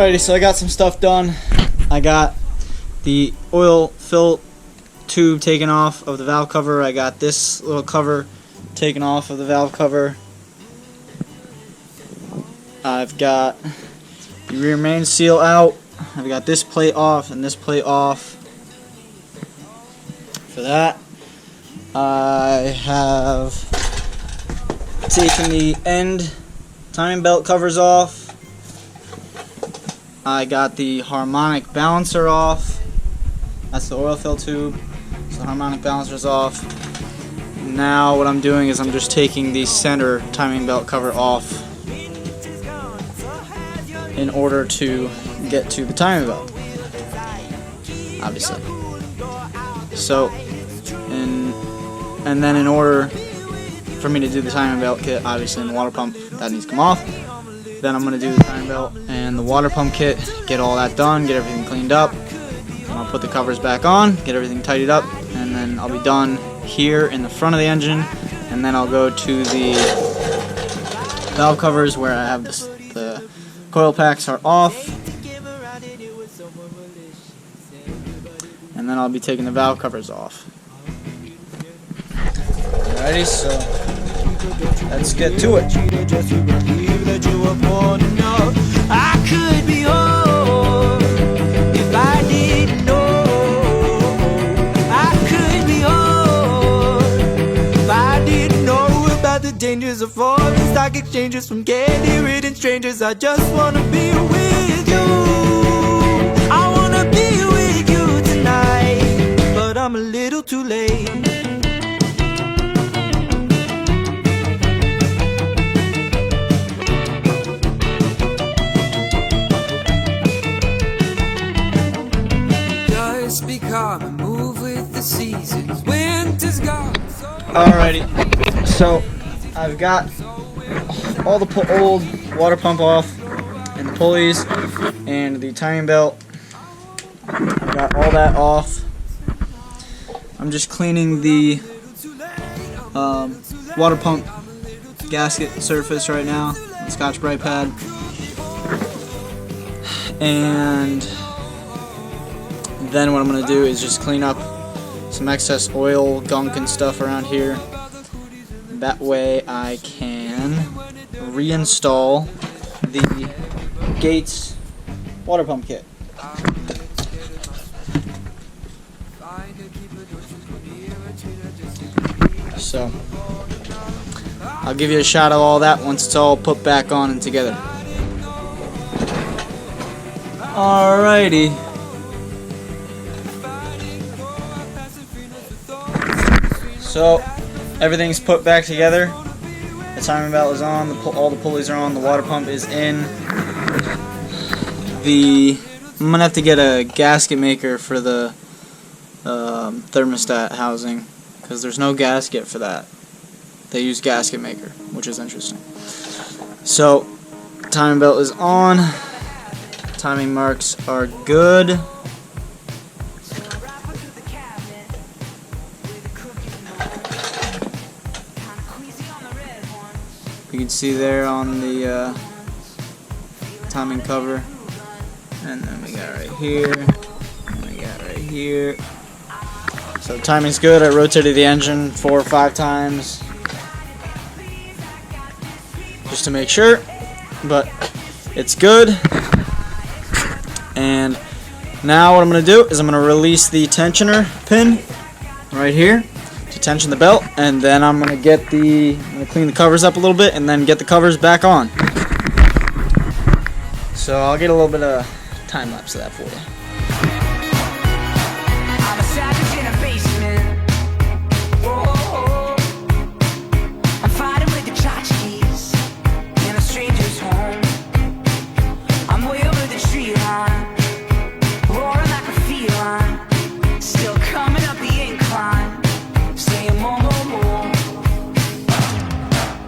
Alrighty, so I got some stuff done. I got the oil fill tube taken off of the valve cover. I got this little cover taken off of the valve cover. I've got the rear main seal out. I've got this plate off and this plate off. For that, I have taken the end timing belt covers off. I got the harmonic balancer off. That's the oil fill tube. So the harmonic balancer's off. Now what I'm doing is I'm just taking the center timing belt cover off in order to get to the timing belt, obviously. So, and then in order for me to do the timing belt kit, obviously in the water pump, that needs to come off. Then I'm going to do the timing belt and the water pump kit, get all that done, get everything cleaned up. I'll put the covers back on, get everything tidied up, and then I'll be done here in the front of the engine. And then I'll go to the valve covers where I have the coil packs are off. And then I'll be taking the valve covers off. Alrighty, so let's get to it. I could be old if I didn't know. I could be old if I didn't know about the dangers of foreign stock exchanges from candy-ridden strangers. I just wanna be with you. I wanna be with you tonight, but I'm a little too late. Move with the seasons. Winter's gone. Alrighty, so I've got all the old water pump off and the pulleys and the timing belt. I've got all that off. I'm just cleaning the water pump gasket surface right now, the Scotch-Brite pad, and then what I'm going to do is just clean up some excess oil, gunk, and stuff around here. That way I can reinstall the Gates water pump kit. So I'll give you a shot of all that once it's all put back on and together. Alrighty. So everything's put back together. The timing belt is on. All the pulleys are on. The water pump is in. I'm gonna have to get a gasket maker for the thermostat housing because there's no gasket for that. They use gasket maker, which is interesting. So timing belt is on. Timing marks are good. You can see there on the timing cover, and then we got right here, and we got right here. So timing's good. I rotated the engine 4 or 5 times just to make sure, but it's good. And now what I'm going to do is I'm going to release the tensioner pin right here to tension the belt, and then I'm going to clean the covers up a little bit and then get the covers back on. So I'll get a little bit of time lapse of that for you. I'm a savage in a basement. Whoa. I'm fighting with the tchotchkes in a stranger's home. I'm way over the tree line, roaring like a feline, still coming up the incline, saying more, more, more.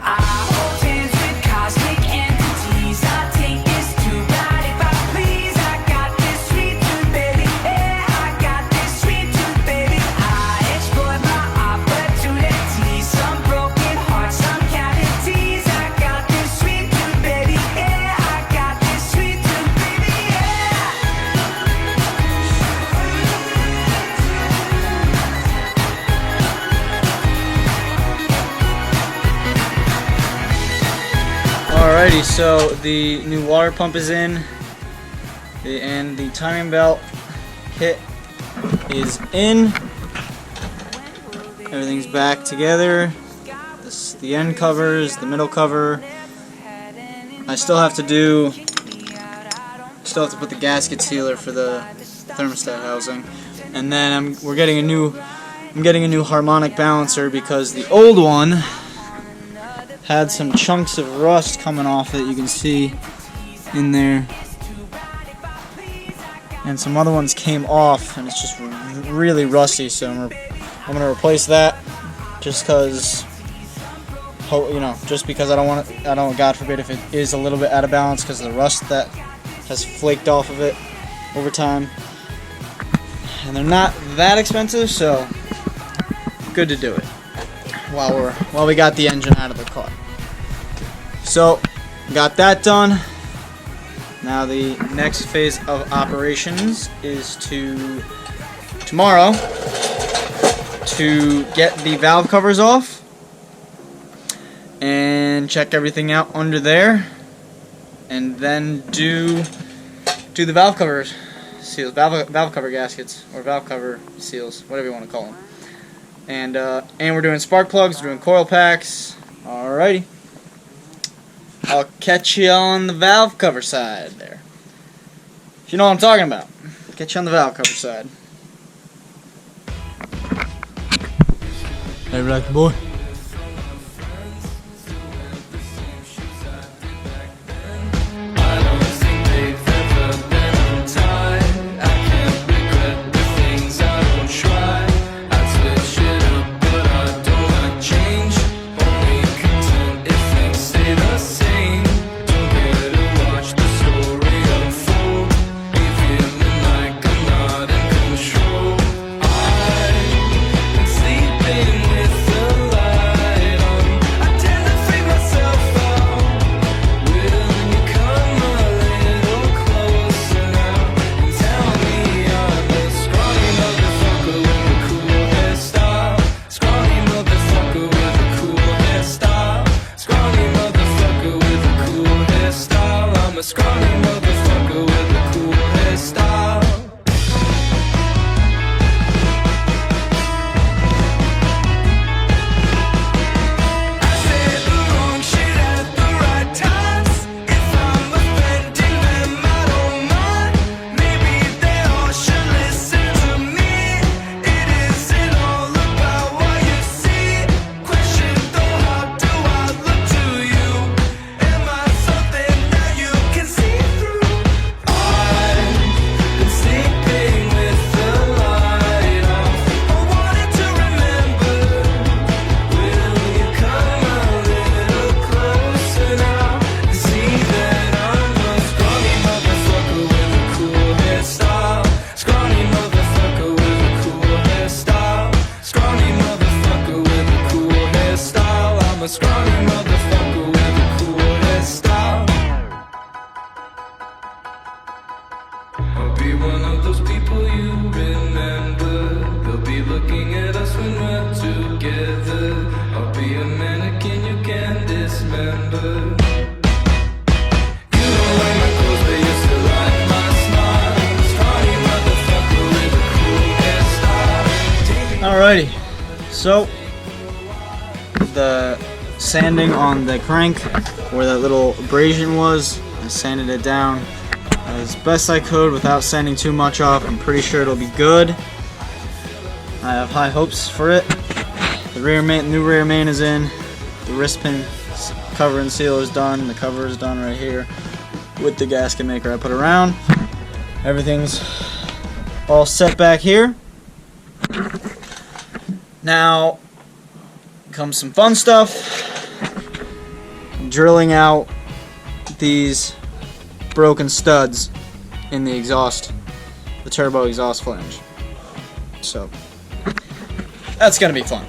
I hold hands with cosmic entities. I take this too bad if I please. I got this sweet tooth, baby. Yeah, I got this sweet tooth, baby. I exploit my opportunities. Some broken hearts, some cavities. I got this sweet tooth, baby. Yeah, I got this sweet tooth, baby. Alrighty, so the new water pump is in, and the timing belt kit is in. Everything's back together. The end covers, the middle cover. I still have to put the gasket sealer for the thermostat housing, and then I'm getting a new harmonic balancer because the old one had some chunks of rust coming off it. You can see in there, and some other ones came off, and it's just really rusty. So I'm gonna replace that, just because I don't want it. I don't, God forbid, if it is a little bit out of balance because of the rust that has flaked off of it over time. And they're not that expensive, so good to do it while we got the engine out of the car. So got that done. Now the next phase of operations is tomorrow to get the valve covers off and check everything out under there, and then do the valve covers seals, valve cover gaskets, or valve cover seals, whatever you want to call them. And we're doing spark plugs, we're doing coil packs. Alrighty, I'll catch you on the valve cover side there. If you know what I'm talking about, catch you on the valve cover side. Hey, black boy. I'm a scrawny motherfucker with a cool hairstyle. I'll be one of those people you remember. They'll be looking at us when we're together. I'll be a mannequin you can dismember. You don't like my clothes, but you still like my smile. Scrawny motherfucker with a cool hairstyle. Alrighty, so the sanding on the crank where that little abrasion was, I sanded it down as best I could without sanding too much off. I'm pretty sure it'll be good. I have high hopes for it. The new rear main is in. The wrist pin cover and seal is done. The cover is done right here with the gasket maker I put around. Everything's all set back here. Now comes some fun stuff. Drilling out these broken studs in the exhaust, the turbo exhaust flange. So that's gonna be fun.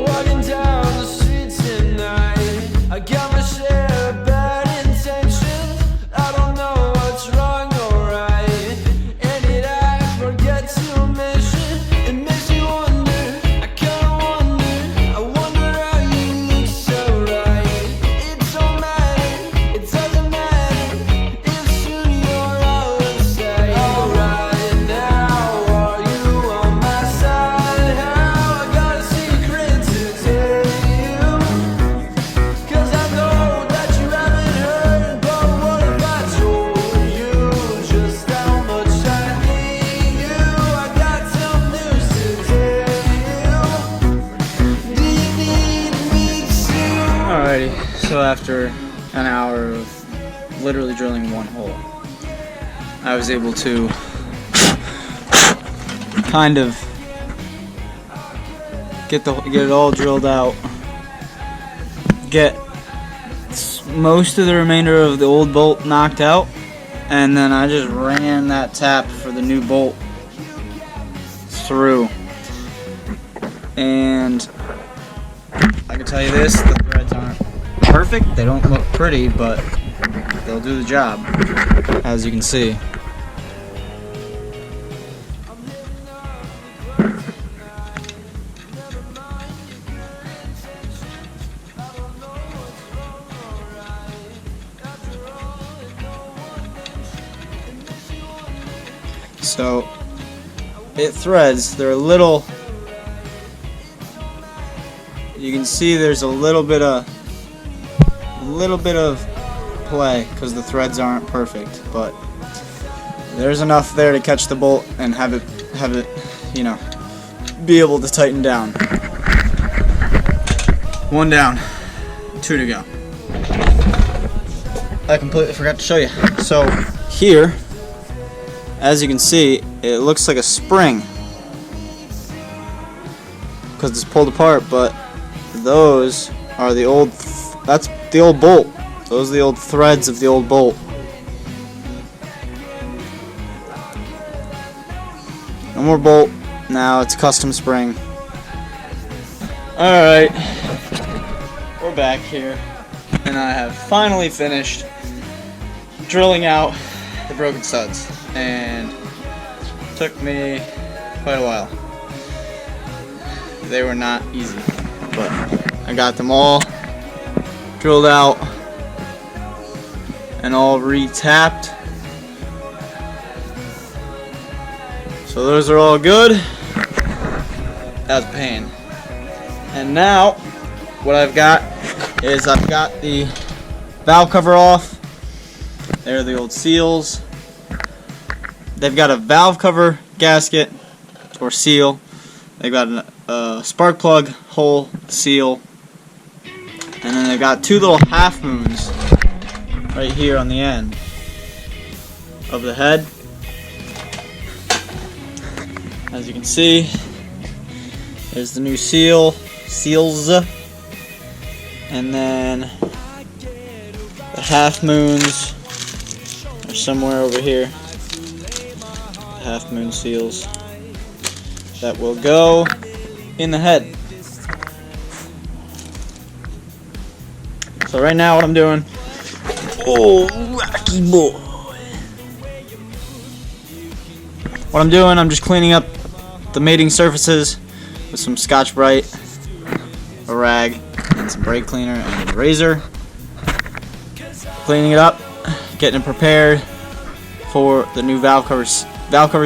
Walking down the streets tonight, I got my share of bad intentions. I don't know what's wrong or right, and I forget to mention. It makes me wonder, I kinda wonder, I wonder how you look so right. It don't matter, it doesn't matter, if soon you're out of sight. Right now, are you on my side? How I got a secret to tell you, 'cause I know that you haven't heard. But what if I told you just how much I need you? I got some news to tell you. Do you need me soon? Alrighty, so after an hour of literally drilling one hole, I was able to kind of get it all drilled out, get most of the remainder of the old bolt knocked out, and then I just ran that tap for the new bolt through. And I can tell you this, the threads aren't perfect, they don't look pretty, but they'll do the job, as you can see. So it threads, they're a little, you can see there's a little bit of play because the threads aren't perfect, but there's enough there to catch the bolt and have it, you know, be able to tighten down. One down, two to go. I completely forgot to show you. So here, as you can see, it looks like a spring because it's pulled apart, but those are the old, that's the old bolt. Those are the old threads of the old bolt. No more bolt, now it's custom spring. Alright, we're back here, and I have finally finished drilling out the broken studs, and it took me quite a while. They were not easy, but I got them all drilled out and all re-tapped. So those are all good. That was a pain. And now what I've got is I've got the valve cover off. There are the old seals. They've got a valve cover gasket or seal. They've got a spark plug hole seal. And then they've got two little half moons right here on the end of the head. As you can see, there's the new seals, and then the half moons are somewhere over here. The half moon seals that will go in the head. So right now what I'm doing, oh, Rocky boy. What I'm doing, I'm just cleaning up the mating surfaces with some Scotch-Brite, a rag, and some brake cleaner and a razor. Cleaning it up, getting it prepared for the new valve cover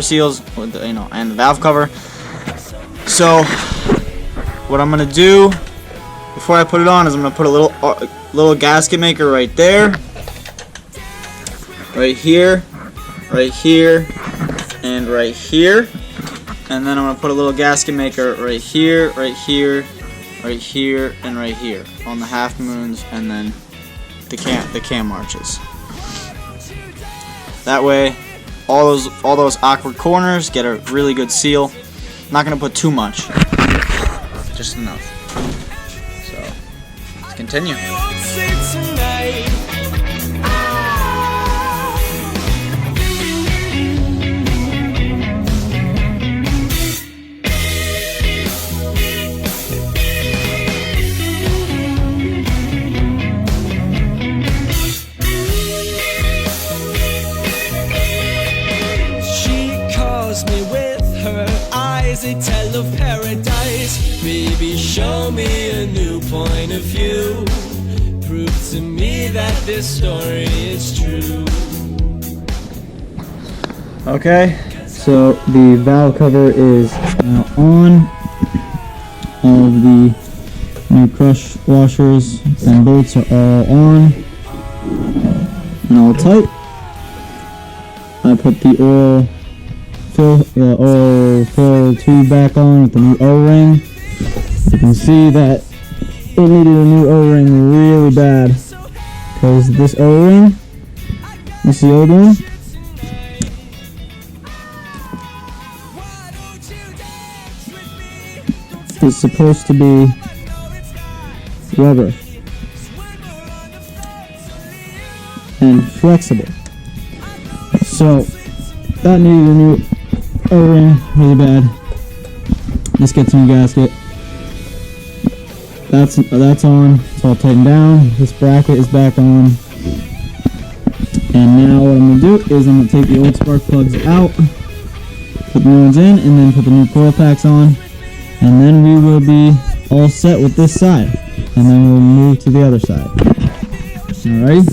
seals, with the, and the valve cover. So what I'm gonna do before I put it on is I'm gonna put a little gasket maker right there, right here, right here, and right here. And then I'm going to put a little gasket maker right here, right here, right here, and right here on the half moons, and then the cam arches. That way, all those awkward corners get a really good seal. I'm not going to put too much, just enough. So let's continue. Me with her eyes, they tell of paradise. Baby, show me a new point of view. Prove to me that this story is true. Okay, so the valve cover is now on. All of the new crush washers and bolts are all on and all tight. I put the oil tube back on with the new O-ring. You can see that it needed a new O-ring really bad, because this O-ring, this is the old one, is supposed to be rubber and flexible. So that needed a new O-ring really bad. This gets a new gasket. That's on. It's all tightened down. This bracket is back on. And now what I'm gonna do is I'm gonna take the old spark plugs out, put the new ones in, and then put the new coil packs on. And then we will be all set with this side. And then we'll move to the other side. Alright?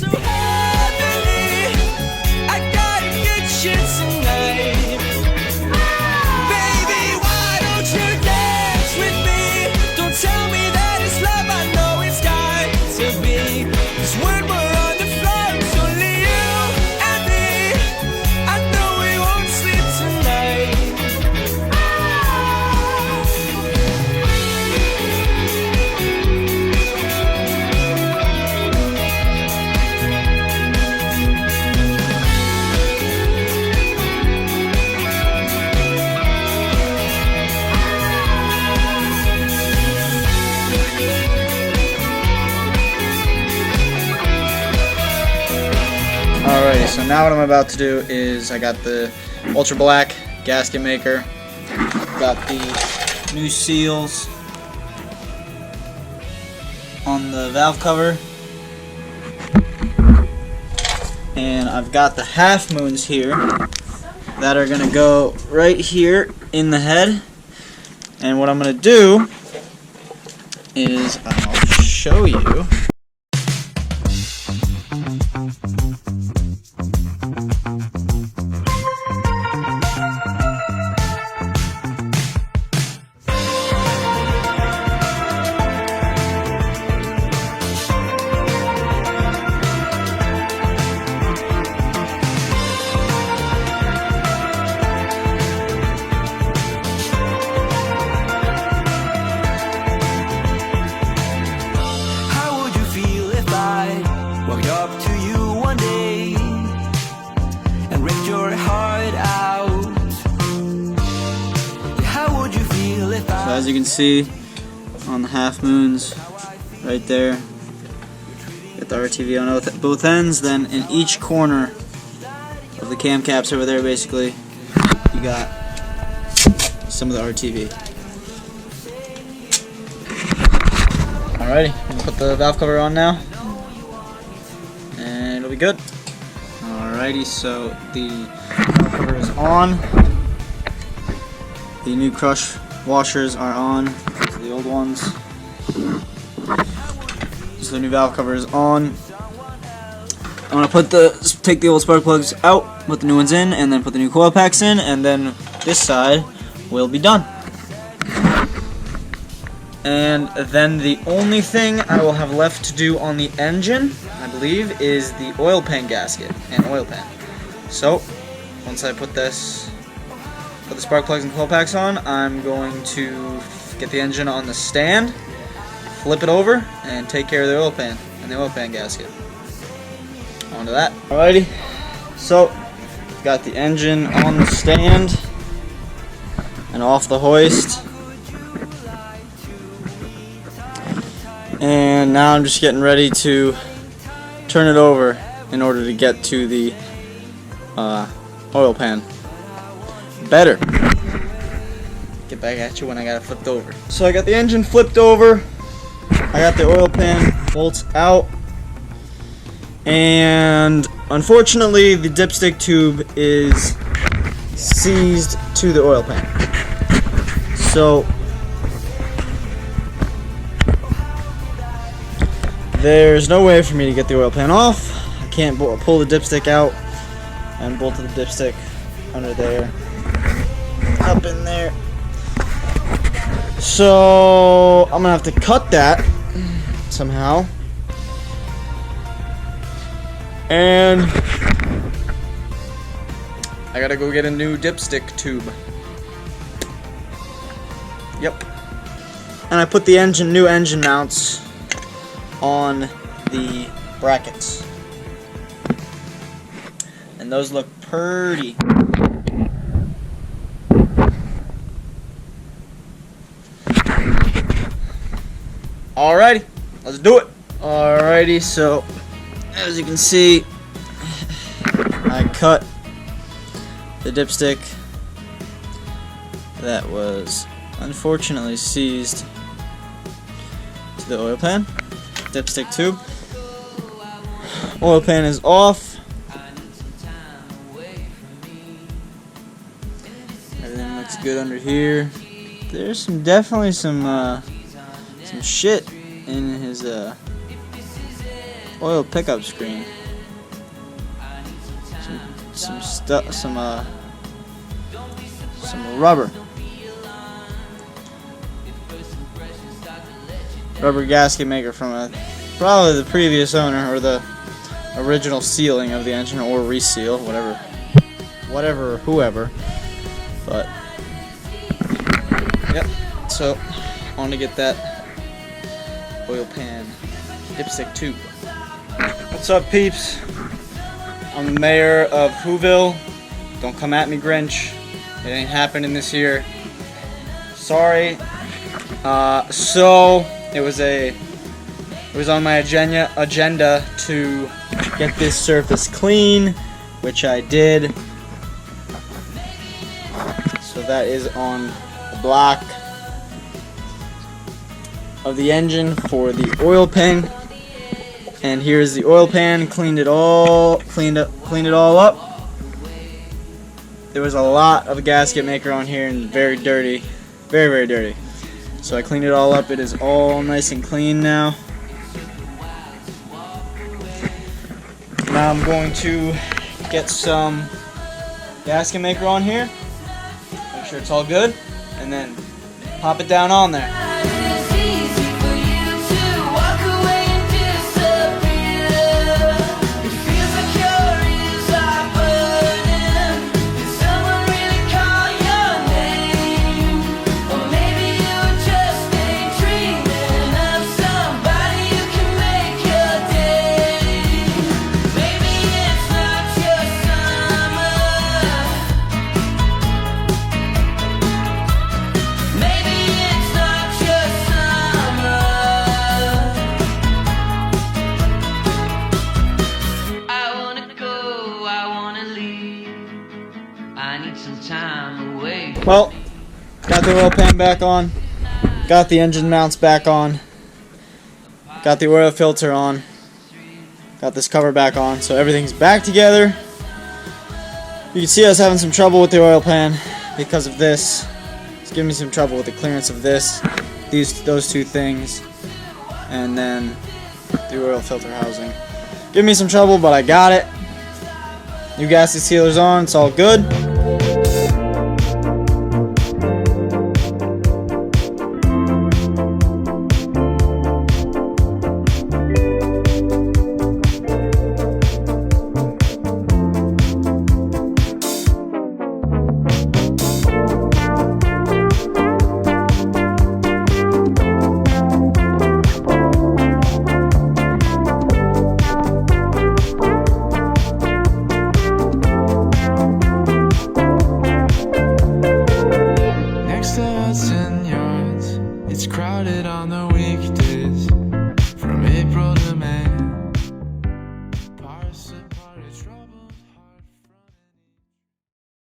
Alrighty, so now what I'm about to do is I got the ultra black gasket maker, got the new seals on the valve cover, and I've got the half moons here that are gonna go right here in the head. And what I'm gonna do is I'll show you. Walked up to you one day and ripped your heart out. How would you feel if I... So as you can see on the half moons right there, got the RTV on both ends. Then in each corner of the cam caps over there, basically, you got some of the RTV. Alrighty, we'll put the valve cover on now. It'll be good. Alrighty, so the valve cover is on. The new crush washers are on. These are the old ones. So the new valve cover is on. I'm gonna take the old spark plugs out, put the new ones in, and then put the new coil packs in, and then this side will be done. And then the only thing I will have left to do on the engine, I believe, is the oil pan gasket and oil pan. So, once I put the spark plugs and coil packs on, I'm going to get the engine on the stand, flip it over, and take care of the oil pan and the oil pan gasket. On to that. Alrighty, so got the engine on the stand and off the hoist. And now I'm just getting ready to turn it over in order to get to the oil pan. Better get back at you when I got it flipped over. So I got the engine flipped over, I got the oil pan bolts out, and unfortunately the dipstick tube is seized to the oil pan. So there's no way for me to get the oil pan off. I can't pull the dipstick out and bolt the dipstick under there, up in there. So I'm gonna have to cut that somehow, and I gotta go get a new dipstick tube. Yep. And I put the new engine mounts on the brackets, and those look pretty. Alrighty, let's do it. Alrighty, so as you can see, I cut the dipstick that was unfortunately seized to the oil pan. Dipstick tube. Oil pan is off. Everything looks good under here. There's definitely some shit in his oil pickup screen. Some rubber gasket maker from probably the previous owner, or the original sealing of the engine, or reseal, whoever. But yep. So on to get that oil pan dipstick tube. What's up, peeps? I'm the mayor of Whoville. Don't come at me, Grinch. It ain't happening this year. Sorry. So it was on my agenda to get this surface clean, which I did. So that is on the block of the engine for the oil pan. And here's the oil pan. Cleaned it all up. There was a lot of gasket maker on here and very dirty, very dirty. So I cleaned it all up. It is all nice and clean now. Now I'm going to get some gasket maker on here, make sure it's all good, and then pop it down on there. Well, got the oil pan back on, got the engine mounts back on, got the oil filter on, got this cover back on, so everything's back together. You can see I was having some trouble with the oil pan because of this. It's giving me some trouble with the clearance of those two things, and then the oil filter housing. Give me some trouble, but I got it. New gasket sealers on, it's all good. nicht